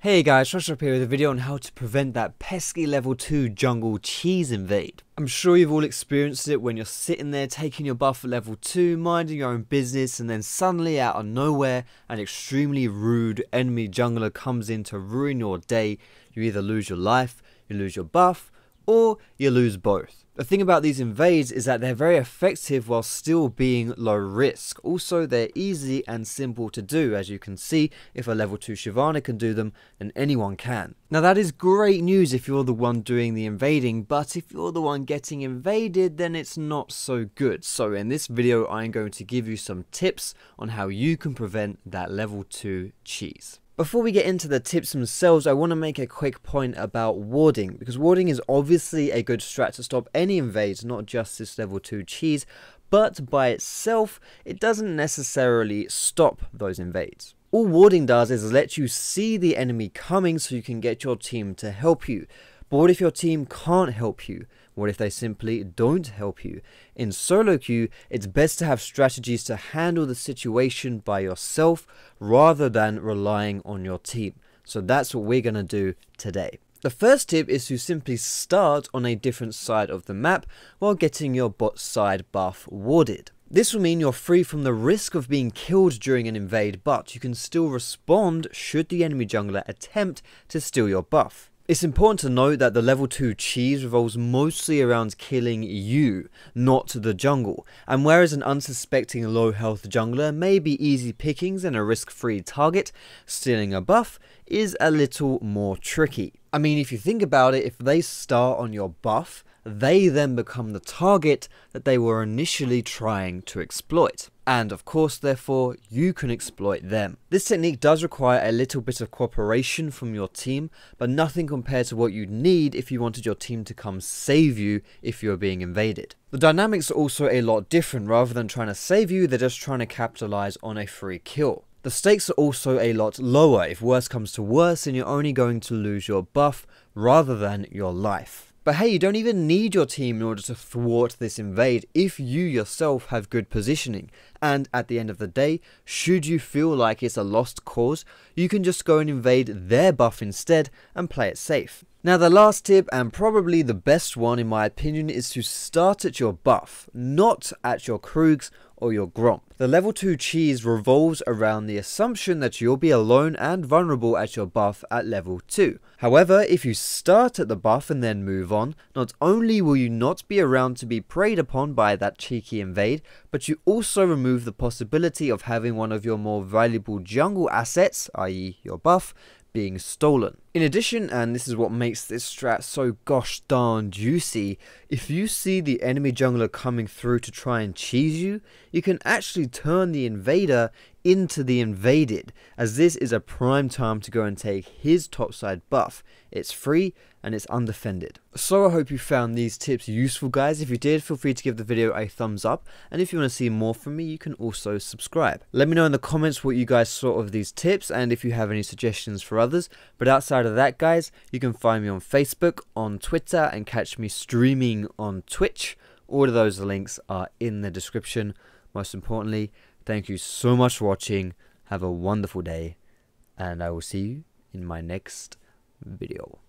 Hey guys, Foxdrop here with a video on how to prevent that pesky level 2 jungle cheese invade. I'm sure you've all experienced it when you're sitting there taking your buff at level 2, minding your own business, and then suddenly out of nowhere an extremely rude enemy jungler comes in to ruin your day. You either lose your life, you lose your buff, or you lose both. The thing about these invades is that they're very effective while still being low risk. Also, they're easy and simple to do. As you can see, if a level 2 Shyvana can do them, then anyone can. Now that is great news if you're the one doing the invading, but if you're the one getting invaded, then it's not so good. So in this video, I'm going to give you some tips on how you can prevent that level 2 cheese. Before we get into the tips themselves, I want to make a quick point about warding, because warding is obviously a good strat to stop any invades, not just this level 2 cheese, but by itself, it doesn't necessarily stop those invades. All warding does is let you see the enemy coming so you can get your team to help you. But what if your team can't help you? What if they simply don't help you? In solo queue, it's best to have strategies to handle the situation by yourself rather than relying on your team. So that's what we're going to do today. The first tip is to simply start on a different side of the map while getting your bot side buff warded. This will mean you're free from the risk of being killed during an invade, but you can still respond should the enemy jungler attempt to steal your buff. It's important to note that the level 2 cheese revolves mostly around killing you, not the jungle, and whereas an unsuspecting low health jungler may be easy pickings and a risk-free target, stealing a buff is a little more tricky. I mean, if you think about it, if they start on your buff, they then become the target that they were initially trying to exploit. And of course, therefore, you can exploit them. This technique does require a little bit of cooperation from your team, but nothing compared to what you'd need if you wanted your team to come save you if you were being invaded. The dynamics are also a lot different. Rather than trying to save you, they're just trying to capitalize on a free kill. The stakes are also a lot lower. If worse comes to worse, then you're only going to lose your buff rather than your life. But hey, you don't even need your team in order to thwart this invade if you yourself have good positioning. And at the end of the day, should you feel like it's a lost cause, you can just go and invade their buff instead and play it safe. Now the last tip, and probably the best one in my opinion, is to start at your buff, not at your Krugs or your Gromp. The level 2 cheese revolves around the assumption that you'll be alone and vulnerable at your buff at level 2. However, if you start at the buff and then move on, not only will you not be around to be preyed upon by that cheeky invade, but you also remove the possibility of having one of your more valuable jungle assets, i.e. your buff, being stolen. In addition, and this is what makes this strat so gosh darn juicy, if you see the enemy jungler coming through to try and cheese you, you can actually turn the invader into the invaded, as this is a prime time to go and take his topside buff. It's free and it's undefended. So I hope you found these tips useful, guys. If you did, feel free to give the video a thumbs up, and if you want to see more from me, you can also subscribe. Let me know in the comments what you guys thought of these tips and if you have any suggestions for others. But outside of that, guys, you can find me on Facebook, on Twitter, and catch me streaming on Twitch. All of those links are in the description. Most importantly, thank you so much for watching. Have a wonderful day, and I will see you in my next video.